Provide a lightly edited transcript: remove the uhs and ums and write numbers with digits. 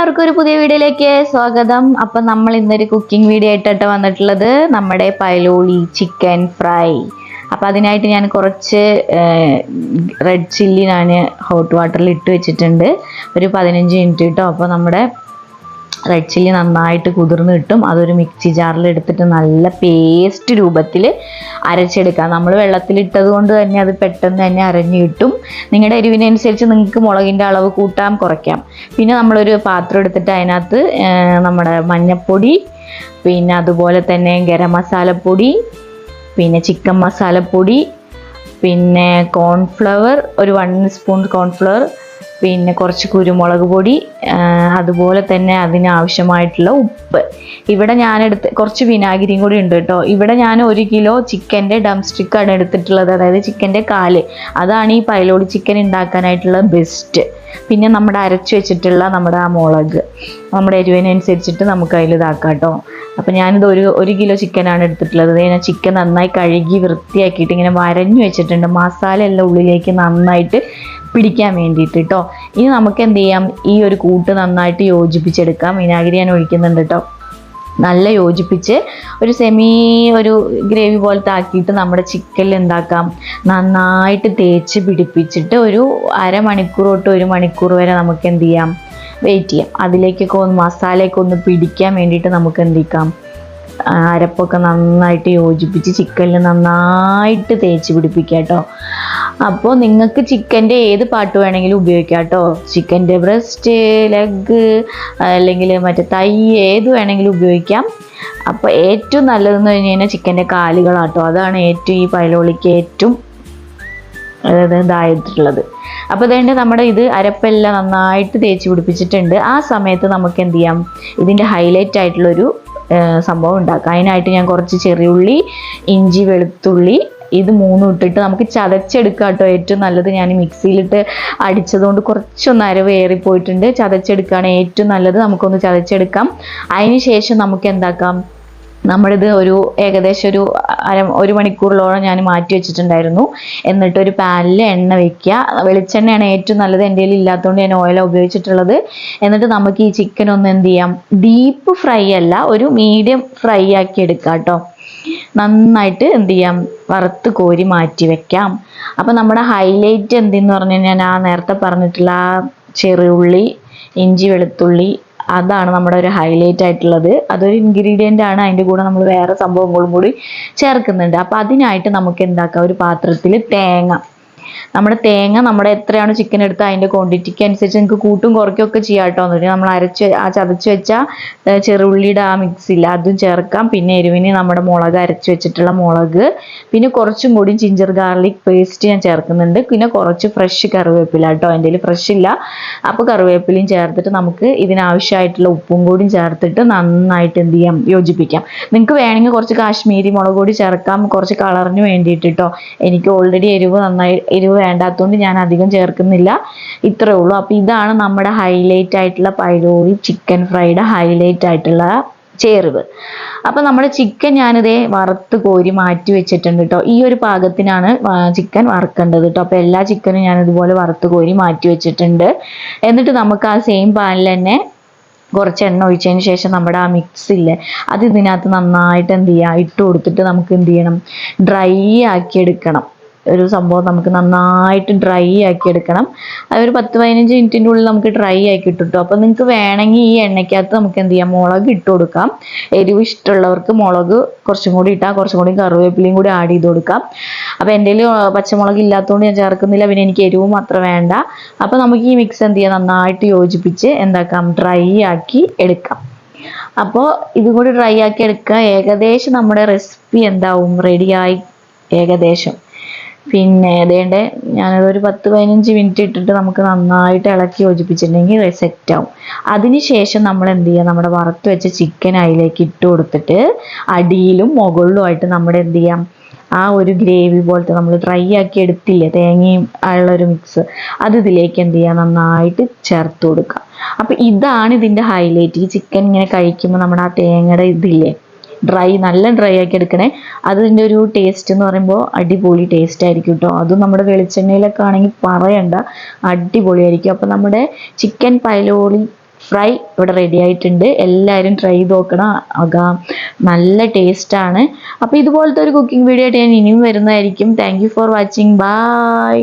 എല്ലാവർക്കും ഒരു പുതിയ വീഡിയോയിലേക്ക് സ്വാഗതം. അപ്പം നമ്മൾ ഇന്നൊരു കുക്കിംഗ് വീഡിയോ ആയിട്ടാണ് വന്നിട്ടുള്ളത്. നമ്മുടെ പൈലോളി ചിക്കൻ ഫ്രൈ. അപ്പം അതിനായിട്ട് ഞാൻ കുറച്ച് റെഡ് ചില്ലി ഞാൻ ഹോട്ട് വാട്ടറിൽ ഇട്ട് വെച്ചിട്ടുണ്ട് ഒരു 15 മിനിറ്റ് കേട്ടോ. അപ്പോൾ നമ്മുടെ റെഡ് ചില്ലി നന്നായിട്ട് കുതിർന്ന് കിട്ടും. അതൊരു മിക്സി ജാറിൽ എടുത്തിട്ട് നല്ല പേസ്റ്റ് രൂപത്തിൽ അരച്ചെടുക്കാം. നമ്മൾ വെള്ളത്തിലിട്ടത് കൊണ്ട് തന്നെ അത് പെട്ടെന്ന് തന്നെ അരഞ്ഞു കിട്ടും. നിങ്ങളുടെ എരിവിനനുസരിച്ച് നിങ്ങൾക്ക് മുളകിൻ്റെ അളവ് കൂട്ടാം കുറയ്ക്കാം. പിന്നെ നമ്മളൊരു പാത്രം എടുത്തിട്ട് അതിനകത്ത് നമ്മുടെ മഞ്ഞൾപ്പൊടി, പിന്നെ അതുപോലെ തന്നെ ഗരം മസാലപ്പൊടി, പിന്നെ ചിക്കൻ മസാലപ്പൊടി, പിന്നെ കോൺഫ്ലവർ ഒരു 1 സ്പൂൺ കോൺഫ്ലവർ, പിന്നെ കുറച്ച് കുരുമുളക് പൊടി, അതുപോലെ തന്നെ അതിനാവശ്യമായിട്ടുള്ള ഉപ്പ്. ഇവിടെ ഞാനെടുത്ത് കുറച്ച് വിനാഗിരിയും കൂടി ഉണ്ട് കേട്ടോ. ഇവിടെ ഞാൻ 1 കിലോ ചിക്കൻ്റെ ഡം സ്റ്റിക്കാണ് എടുത്തിട്ടുള്ളത്, അതായത് ചിക്കൻ്റെ കാല്. അതാണ് ഈ പൈലോളി ചിക്കൻ ഉണ്ടാക്കാനായിട്ടുള്ള ബെസ്റ്റ്. പിന്നെ നമ്മുടെ അരച്ച് വെച്ചിട്ടുള്ള നമ്മുടെ ആ മുളക് നമ്മുടെ എരിവിനനുസരിച്ചിട്ട് നമുക്ക് അതിൽ ഇതാക്കാം കേട്ടോ. അപ്പം ഞാനിത് ഒരു കിലോ ചിക്കനാണ് എടുത്തിട്ടുള്ളത്. ഞാൻ ചിക്കൻ നന്നായി കഴുകി വൃത്തിയാക്കിയിട്ട് ഇങ്ങനെ വരഞ്ഞു വെച്ചിട്ടുണ്ട്, മസാല എല്ലാം ഉള്ളിലേക്ക് നന്നായിട്ട് പിടിക്കാൻ വേണ്ടിയിട്ട് കേട്ടോ. ഇനി നമുക്ക് എന്ത് ചെയ്യാം, ഈ ഒരു കൂട്ട് നന്നായിട്ട് യോജിപ്പിച്ചെടുക്കാം. വിനാഗിരി ഞാൻ ഒഴിക്കുന്നുണ്ട് കേട്ടോ. നല്ല യോജിപ്പിച്ച് ഒരു ഗ്രേവി പോലത്തെ ആക്കിയിട്ട് നമ്മുടെ ചിക്കനിൽ എന്താക്കാം, നന്നായിട്ട് തേച്ച് പിടിപ്പിച്ചിട്ട് ഒരു അരമണിക്കൂർ തൊട്ട് 1 മണിക്കൂർ വരെ നമുക്ക് എന്ത് ചെയ്യാം, വെയിറ്റ് ചെയ്യാം. അതിലേക്കൊക്കെ മസാലയൊക്കെ ഒന്ന് പിടിക്കാൻ വേണ്ടിയിട്ട് നമുക്ക് എന്തിക്കാം, അരപ്പൊക്കെ നന്നായിട്ട് യോജിപ്പിച്ച് ചിക്കനിൽ നന്നായിട്ട് തേച്ച് പിടിപ്പിക്കുക കേട്ടോ. അപ്പോൾ നിങ്ങൾക്ക് ചിക്കൻ്റെ ഏത് പാട്ട് വേണമെങ്കിലും ഉപയോഗിക്കാം കേട്ടോ. ചിക്കൻ്റെ ബ്രസ്റ്റ്, ലെഗ്, അല്ലെങ്കിൽ മറ്റേ തൈ, ഏത് വേണമെങ്കിലും ഉപയോഗിക്കാം. അപ്പോൾ ഏറ്റവും നല്ലതെന്ന് പറഞ്ഞു കഴിഞ്ഞാൽ ചിക്കൻ്റെ കാലുകളാട്ടോ. അതാണ് ഏറ്റവും ഈ പൈലോളിക്ക് ഏറ്റവും ഇതായിട്ടുള്ളത്. അപ്പോൾ അതുകൊണ്ട് നമ്മുടെ ഇത് അരപ്പെല്ലാം നന്നായിട്ട് തേച്ച് പിടിപ്പിച്ചിട്ടുണ്ട്. ആ സമയത്ത് നമുക്ക് എന്ത് ചെയ്യാം, ഇതിൻ്റെ ഹൈലൈറ്റ് ആയിട്ടുള്ളൊരു സംഭവം ഉണ്ടാക്കാം. അതിനായിട്ട് ഞാൻ കുറച്ച് ചെറിയുള്ളി, ഇഞ്ചി, വെളുത്തുള്ളി ഇത് 3 ഇട്ടിട്ട് നമുക്ക് ചതച്ചെടുക്കാം കേട്ടോ. ഏറ്റവും നല്ലത്. ഞാൻ മിക്സിയിലിട്ട് അടിച്ചതുകൊണ്ട് കുറച്ചൊന്ന് അരവ് ഏറിപ്പോയിട്ടുണ്ട്. ചതച്ചെടുക്കുകയാണ് ഏറ്റവും നല്ലത്. നമുക്കൊന്ന് ചതച്ചെടുക്കാം. അതിന് ശേഷം നമുക്ക് എന്താക്കാം, നമ്മളിത് ഏകദേശം 1 മണിക്കൂറിലോളം ഞാൻ മാറ്റി വെച്ചിട്ടുണ്ടായിരുന്നു. എന്നിട്ട് ഒരു പാനിൽ എണ്ണ വെക്കുക. വെളിച്ചെണ്ണയാണ് ഏറ്റവും നല്ലത്. എൻ്റെ കയ്യിൽ ഇല്ലാത്തതുകൊണ്ട് ഞാൻ ഓയിലാണ് ഉപയോഗിച്ചിട്ടുള്ളത്. എന്നിട്ട് നമുക്ക് ഈ ചിക്കൻ ഒന്ന് എന്ത് ചെയ്യാം, ഡീപ്പ് ഫ്രൈ അല്ല, ഒരു മീഡിയം ഫ്രൈ ആക്കി എടുക്കാം കേട്ടോ. നന്നായിട്ട് എന്ത് ചെയ്യാം, വറുത്ത് കോരി മാറ്റി വെക്കാം. അപ്പം നമ്മുടെ ഹൈലൈറ്റ് എന്തെന്ന് പറഞ്ഞു കഴിഞ്ഞാൽ ഞാൻ നേരത്തെ പറഞ്ഞിട്ടുള്ള ആ ചെറിയുള്ളി, ഇഞ്ചി, വെളുത്തുള്ളി, അതാണ് നമ്മുടെ ഒരു ഹൈലൈറ്റ് ആയിട്ടുള്ളത്. അതൊരു ഇൻഗ്രീഡിയൻ്റ് ആണ്. അതിൻ്റെ കൂടെ നമ്മൾ വേറെ സംഭവങ്ങളും കൂടി ചേർക്കുന്നുണ്ട്. അപ്പോൾ അതിനായിട്ട് നമുക്ക് എന്താക്കാം, ഒരു പാത്രത്തിൽ നമ്മുടെ എത്രയാണ് ചിക്കൻ എടുത്ത് അതിൻ്റെ ക്വാണ്ടിറ്റിക്ക് അനുസരിച്ച് നിങ്ങൾക്ക് കൂട്ടും കുറയ്ക്കുകയൊക്കെ ചെയ്യാം കേട്ടോ. എന്നിട്ട് നമ്മൾ ചതച്ച് വെച്ച ചെറുള്ളിയുടെ ആ മിക്സില്ല അതും ചേർക്കാം. പിന്നെ എരിവിന് നമ്മുടെ മുളക് അരച്ച് വെച്ചിട്ടുള്ള മുളക്, പിന്നെ കുറച്ചും കൂടി ജിഞ്ചർ ഗാർലിക് പേസ്റ്റ് ഞാൻ ചേർക്കുന്നുണ്ട്. പിന്നെ കുറച്ച് ഫ്രഷ് കറിവേപ്പില കേട്ടോ. എൻ്റെ കയ്യിൽ ഫ്രഷ് ഇല്ല. അപ്പോൾ കറിവേപ്പിലയും ചേർത്തിട്ട് നമുക്ക് ഇതിനാവശ്യമായിട്ടുള്ള ഉപ്പും കൂടി ചേർത്തിട്ട് നന്നായിട്ട് എന്ത് ചെയ്യാം, യോജിപ്പിക്കാം. നിങ്ങൾക്ക് വേണമെങ്കിൽ കുറച്ച് കാശ്മീരി മുളക് കൂടി ചേർക്കാം, കുറച്ച് കളറിന് വേണ്ടിയിട്ട് കേട്ടോ. എനിക്ക് ഓൾറെഡി എരിവ് വേണ്ടാത്തതുകൊണ്ട് ഞാൻ അധികം ചേർക്കുന്നില്ല. ഇത്രേ ഉള്ളൂ. അപ്പോൾ ഇതാണ് നമ്മുടെ ഹൈലൈറ്റ് ആയിട്ടുള്ള പൈലോളി ചിക്കൻ ഫ്രൈയുടെ ഹൈലൈറ്റ് ആയിട്ടുള്ള ചേരുവ. അപ്പോൾ നമ്മുടെ ചിക്കൻ ഞാനിതേ വറുത്ത് കോരി മാറ്റി വെച്ചിട്ടുണ്ട് കേട്ടോ. ഈ ഒരു പാകത്തിനാണ് ചിക്കൻ വറുക്കേണ്ടത് കേട്ടോ. അപ്പോൾ എല്ലാ ചിക്കനും ഞാൻ ഇതുപോലെ വറുത്ത് കോരി മാറ്റി വെച്ചിട്ടുണ്ട്. എന്നിട്ട് നമുക്ക് ആ സെയിം പാനിൽ തന്നെ കുറച്ച് എണ്ണ ഒഴിച്ചതിന് ശേഷം നമ്മുടെ ആ മിക്സില്ലേ അത് ഇതിനകത്ത് നന്നായിട്ട് എന്ത് ചെയ്യുക, ഇട്ട് കൊടുത്തിട്ട് നമുക്ക് എന്ത് ചെയ്യണം, ഡ്രൈ ആക്കി എടുക്കണം. ഒരു സംഭവം നമുക്ക് നന്നായിട്ട് ഡ്രൈ ആക്കി എടുക്കണം. അതൊരു 10-15 മിനിറ്റിൻ്റെ ഉള്ളിൽ നമുക്ക് ഡ്രൈ ആക്കി ഇട്ടിട്ടു. അപ്പോൾ നിങ്ങൾക്ക് വേണമെങ്കിൽ ഈ എണ്ണയ്ക്കകത്ത് നമുക്ക് എന്ത് ചെയ്യാം, മുളക് ഇട്ട് കൊടുക്കാം. എരിവ് ഇഷ്ടമുള്ളവർക്ക് മുളക് കുറച്ചും കൂടി ഇട്ടാൽ കുറച്ചും കൂടി കറിവേപ്പിലയും കൂടി ആഡ് ചെയ്ത് കൊടുക്കാം. അപ്പോൾ എൻ്റെ കയ്യിൽ പച്ചമുളക് ഇല്ലാത്തതുകൊണ്ട് ഞാൻ ചേർക്കുന്നില്ല. പിന്നെ എനിക്ക് എരിവും അത്ര വേണ്ട. അപ്പോൾ നമുക്ക് ഈ മിക്സ് എന്ത് ചെയ്യാം, നന്നായിട്ട് യോജിപ്പിച്ച് എന്താക്കാം, ഡ്രൈ ആക്കി എടുക്കാം. അപ്പോൾ ഇതും കൂടി ഡ്രൈ ആക്കി എടുക്കുക. ഏകദേശം നമ്മുടെ റെസിപ്പി എന്താവും, റെഡിയായി ഏകദേശം. പിന്നെ അതേണ്ട ഞാനതൊരു 10-15 മിനിറ്റ് ഇട്ടിട്ട് നമുക്ക് നന്നായിട്ട് ഇളക്കി യോജിപ്പിച്ചിട്ടുണ്ടെങ്കിൽ സെറ്റ് ആവും. അതിനുശേഷം നമ്മൾ എന്ത് ചെയ്യുക, നമ്മുടെ വറുത്ത് വെച്ച ചിക്കൻ അതിലേക്ക് ഇട്ട് കൊടുത്തിട്ട് അടിയിലും മുകളിലുമായിട്ട് നമ്മുടെ എന്ത് ചെയ്യാം, ആ ഒരു ഗ്രേവി പോലത്തെ നമ്മൾ ഡ്രൈ ആക്കി എടുത്തില്ലേ തേങ്ങയും ഉള്ളൊരു മിക്സ്, അത് ഇതിലേക്ക് എന്ത് ചെയ്യുക, നന്നായിട്ട് ചേർത്ത് കൊടുക്കുക. അപ്പം ഇതാണ് ഇതിൻ്റെ ഹൈലൈറ്റ്. ഈ ചിക്കൻ ഇങ്ങനെ കഴിക്കുമ്പോൾ നമ്മുടെ ആ തേങ്ങയുടെ ഇതില്ലേ നല്ല ഡ്രൈ ആക്കി എടുക്കണേ. അതിൻ്റെ ഒരു ടേസ്റ്റ് എന്ന് പറയുമ്പോൾ അടിപൊളി ടേസ്റ്റ് ആയിരിക്കും കേട്ടോ. അതും നമ്മുടെ വെളിച്ചെണ്ണയിലൊക്കെ ആണെങ്കിൽ പറയണ്ട, അടിപൊളിയായിരിക്കും. അപ്പം നമ്മുടെ ചിക്കൻ പൈലോളി ഫ്രൈ ഇവിടെ റെഡി ആയിട്ടുണ്ട്. എല്ലാവരും ട്രൈ ചെയ്ത് നോക്കണം. നല്ല ടേസ്റ്റാണ്. അപ്പോൾ ഇതുപോലത്തെ ഒരു കുക്കിംഗ് വീഡിയോ ആയിട്ട് ഞാൻ ഇനിയും വരുന്നതായിരിക്കും. Thank you for watching. By.